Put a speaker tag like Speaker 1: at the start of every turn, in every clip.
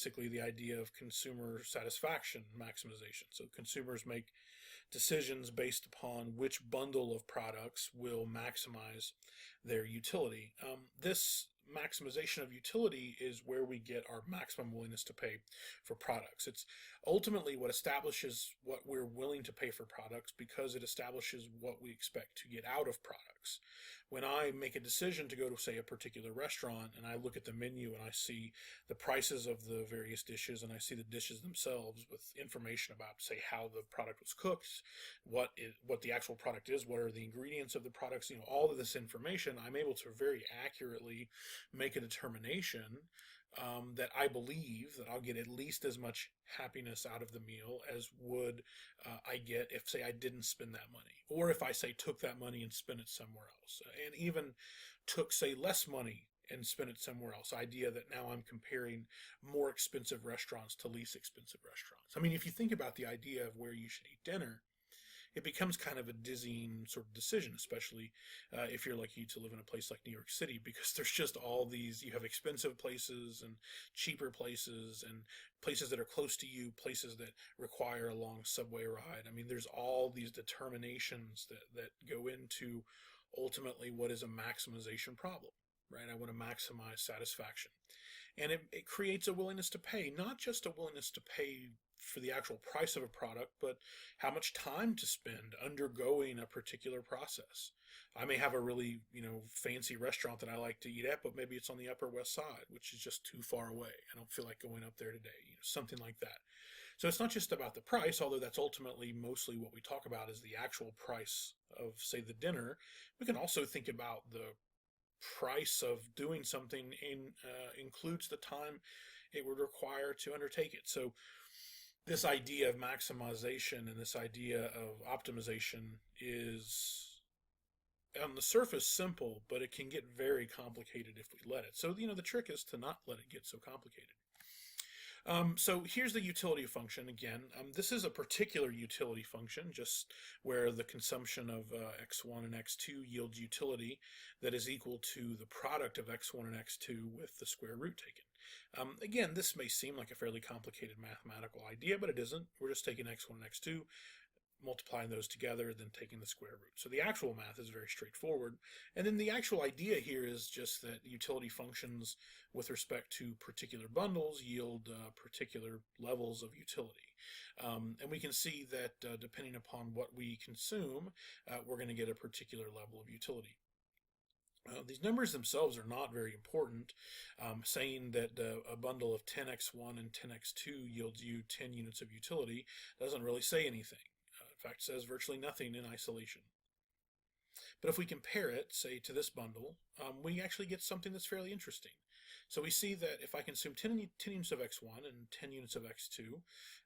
Speaker 1: basically the idea of consumer satisfaction maximization. So consumers make decisions based upon which bundle of products will maximize their utility. This maximization of utility is where we get our maximum willingness to pay for products. It's ultimately what establishes what we're willing to pay for products because it establishes what we expect to get out of products. When I make a decision to go to, say, a particular restaurant and I look at the menu and I see the prices of the various dishes and I see the dishes themselves with information about, say, how the product was cooked, what the actual product is, what are the ingredients of the products, all of this information, I'm able to very accurately make a determination that I believe that I'll get at least as much happiness out of the meal as would I get if, say, I didn't spend that money, or if I, say, took that money and spent it somewhere else, and even took, say, less money and spent it somewhere else. Idea that now I'm comparing more expensive restaurants to least expensive restaurants. I mean, if you think about the idea of where you should eat dinner, it becomes kind of a dizzying sort of decision, especially if you're lucky to live in a place like New York City, because there's just all these, you have expensive places and cheaper places and places that are close to you, places that require a long subway ride. I mean, there's all these determinations that go into ultimately what is a maximization problem, right? I want to maximize satisfaction. And it creates a willingness to pay, not just a willingness to pay for the actual price of a product, but how much time to spend undergoing a particular process. I may have a really, fancy restaurant that I like to eat at, but maybe it's on the Upper West Side, which is just too far away. I don't feel like going up there today, something like that. So it's not just about the price, although that's ultimately mostly what we talk about is the actual price of, say, the dinner. We can also think about the price of doing something includes the time it would require to undertake it. So this idea of maximization and this idea of optimization is on the surface simple, but it can get very complicated if we let it. So, the trick is to not let it get so complicated. So here's the utility function again. This is a particular utility function, just where the consumption of x1 and x2 yields utility that is equal to the product of x1 and x2 with the square root taken. Again, this may seem like a fairly complicated mathematical idea, but it isn't. We're just taking x1 and x2, multiplying those together, then taking the square root. So the actual math is very straightforward. And then the actual idea here is just that utility functions with respect to particular bundles yield particular levels of utility. And we can see that depending upon what we consume, we're going to get a particular level of utility. These numbers themselves are not very important. Saying that a bundle of 10x1 and 10x2 yields you 10 units of utility doesn't really say anything. In fact, it says virtually nothing in isolation. But if we compare it, say, to this bundle, we actually get something that's fairly interesting. So we see that if I consume 10 units of x1 and 10 units of x2,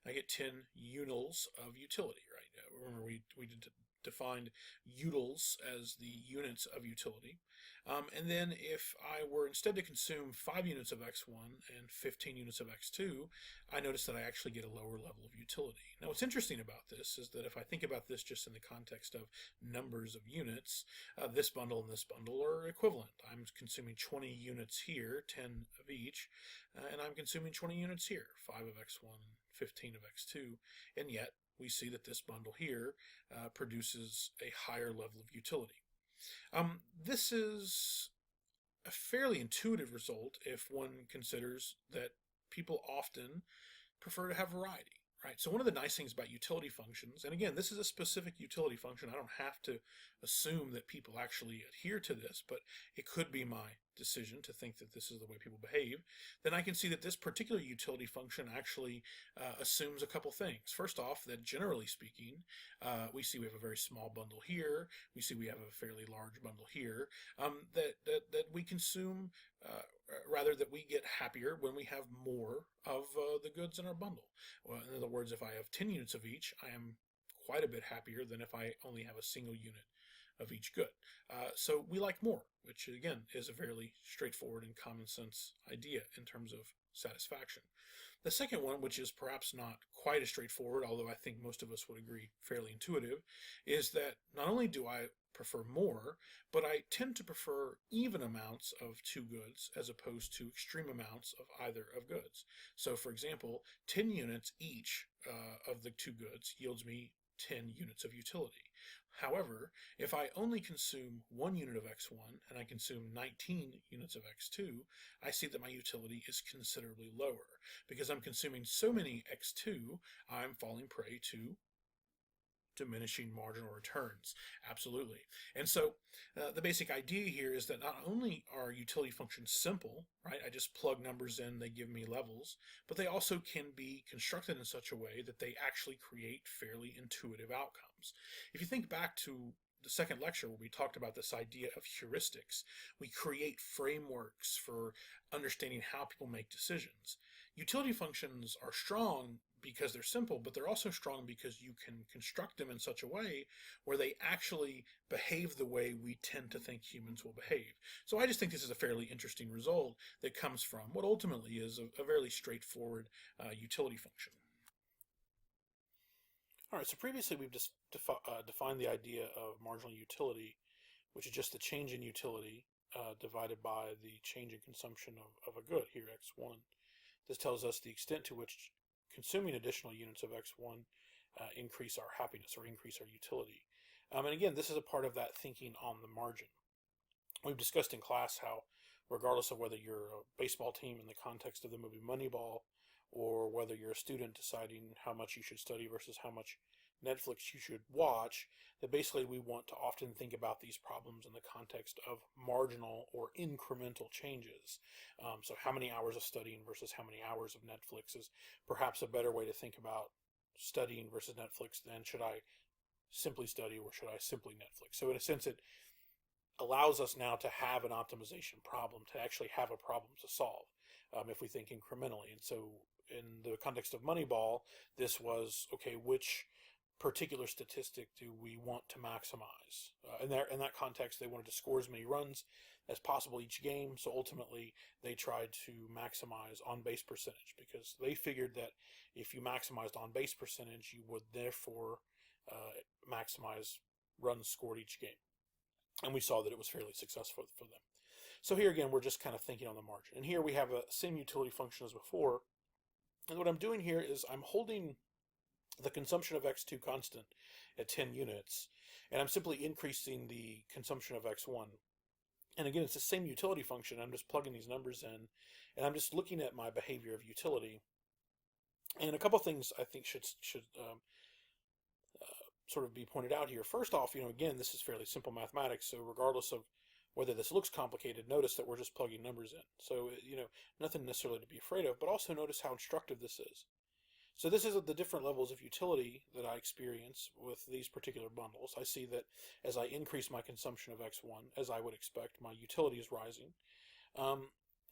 Speaker 1: I get 10 units of utility, right? Remember, we defined utils as the units of utility. And then if I were instead to consume 5 units of x1 and 15 units of x2, I notice that I actually get a lower level of utility. Now, what's interesting about this is that if I think about this just in the context of numbers of units, this bundle and this bundle are equivalent. I'm consuming 20 units here, 10 of each, and I'm consuming 20 units here, 5 of x1, 15 of x2, and yet we see that this bundle here produces a higher level of utility. This is a fairly intuitive result if one considers that people often prefer to have variety, right? So one of the nice things about utility functions, and again, this is a specific utility function. I don't have to assume that people actually adhere to this, but it could be my decision to think that this is the way people behave. Then I can see that this particular utility function actually assumes a couple things. First off, that generally speaking, we see we have a very small bundle here. We see we have a fairly large bundle here. That we consume, rather that we get happier when we have more of the goods in our bundle. Well, in other words, if I have 10 units of each, I am quite a bit happier than if I only have a single unit of each good. So we like more, which again is a fairly straightforward and common sense idea in terms of satisfaction. The second one, which is perhaps not quite as straightforward, although I think most of us would agree fairly intuitive, is that not only do I prefer more, but I tend to prefer even amounts of two goods as opposed to extreme amounts of either of goods. So, for example, 10 units each of the two goods yields me 10 units of utility. However, if I only consume 1 unit of X1 and I consume 19 units of X2, I see that my utility is considerably lower. Because I'm consuming so many X2, I'm falling prey to diminishing marginal returns. Absolutely. And so the basic idea here is that not only are utility functions simple, right? I just plug numbers in, they give me levels, but they also can be constructed in such a way that they actually create fairly intuitive outcomes. If you think back to the second lecture where we talked about this idea of heuristics, we create frameworks for understanding how people make decisions. Utility functions are strong because they're simple, but they're also strong because you can construct them in such a way where they actually behave the way we tend to think humans will behave. So I just think this is a fairly interesting result that comes from what ultimately is a fairly straightforward utility function. All right, so previously we've just defined the idea of marginal utility, which is just the change in utility divided by the change in consumption of a good, here X1. This tells us the extent to which consuming additional units of X1 increase our happiness or increase our utility. And again, this is a part of that thinking on the margin. We've discussed in class how, regardless of whether you're a baseball team in the context of the movie Moneyball, or whether you're a student deciding how much you should study versus how much Netflix you should watch, that basically we want to often think about these problems in the context of marginal or incremental changes. So how many hours of studying versus how many hours of Netflix is perhaps a better way to think about studying versus Netflix than should I simply study or should I simply Netflix. So in a sense, it allows us now to have an optimization problem, to actually have a problem to solve if we think incrementally. And so in the context of Moneyball, this was, okay, which particular statistic do we want to maximize? In that context, they wanted to score as many runs as possible each game, so ultimately they tried to maximize on-base percentage because they figured that if you maximized on-base percentage, you would therefore maximize runs scored each game. And we saw that it was fairly successful for them. So here again, we're just kind of thinking on the margin. And here we have a same utility function as before. And what I'm doing here is I'm holding the consumption of X2 constant at 10 units, and I'm simply increasing the consumption of X1. And again, it's the same utility function. I'm just plugging these numbers in, and I'm just looking at my behavior of utility. And a couple things I think should sort of be pointed out here. First off, again, this is fairly simple mathematics, so regardless of whether this looks complicated, notice that we're just plugging numbers in. So, nothing necessarily to be afraid of, but also notice how instructive this is. So this is the different levels of utility that I experience with these particular bundles. I see that as I increase my consumption of X1, as I would expect, my utility is rising.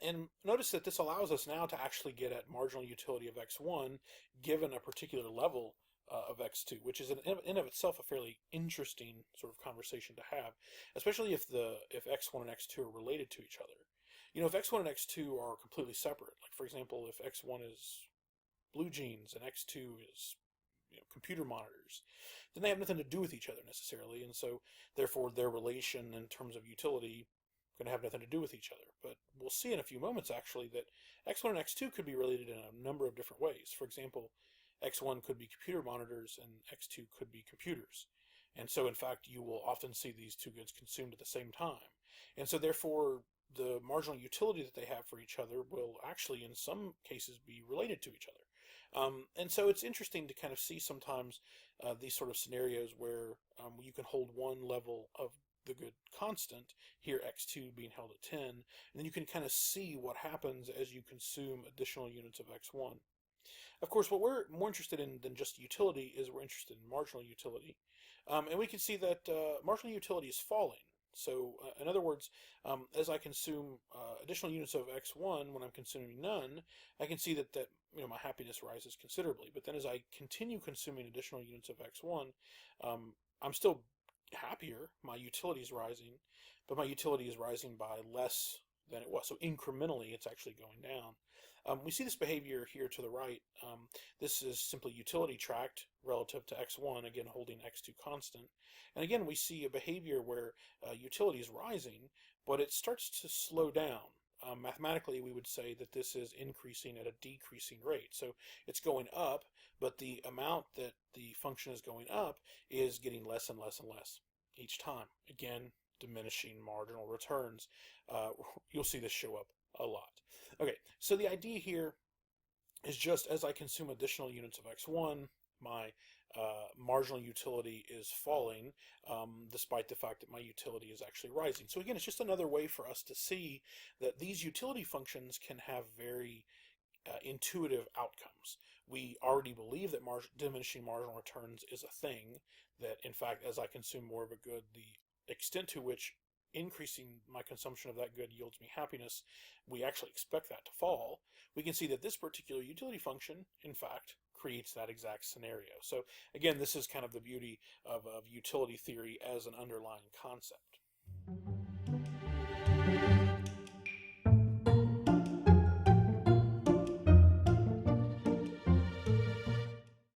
Speaker 1: And notice that this allows us now to actually get at marginal utility of X1 given a particular level of X2, which is in of itself a fairly interesting sort of conversation to have, especially if X1 and X2 are related to each other. If X1 and X2 are completely separate, like for example, if X1 is blue jeans and X2 is computer monitors, then they have nothing to do with each other necessarily, and so therefore their relation in terms of utility going to have nothing to do with each other. But we'll see in a few moments actually that X1 and X2 could be related in a number of different ways. For example, X1 could be computer monitors and X2 could be computers. And so in fact you will often see these two goods consumed at the same time. And so therefore the marginal utility that they have for each other will actually in some cases be related to each other. And so it's interesting to kind of see sometimes these sort of scenarios where you can hold one level of the good constant, here X2 being held at 10, and then you can kind of see what happens as you consume additional units of X1. Of course, what we're more interested in than just utility is we're interested in marginal utility. And we can see that marginal utility is falling. So in other words, as I consume additional units of X1 when I'm consuming none, I can see that my happiness rises considerably. But then as I continue consuming additional units of X1, I'm still happier. My utility is rising, but my utility is rising by less than it was. So incrementally, it's actually going down. We see this behavior here to the right. This is simply utility tracked relative to x1, again holding x2 constant. And again, we see a behavior where utility is rising, but it starts to slow down. Mathematically, we would say that this is increasing at a decreasing rate. So it's going up, but the amount that the function is going up is getting less and less and less each time. Again, diminishing marginal returns. You'll see this show up a lot. Okay, so the idea here is just as I consume additional units of x1, my marginal utility is falling, despite the fact that my utility is actually rising. So again, it's just another way for us to see that these utility functions can have very intuitive outcomes. We already believe that diminishing marginal returns is a thing, that in fact, as I consume more of a good, the extent to which increasing my consumption of that good yields me happiness, we actually expect that to fall. We can see that this particular utility function, in fact, creates that exact scenario. So again, this is kind of the beauty of utility theory as an underlying concept.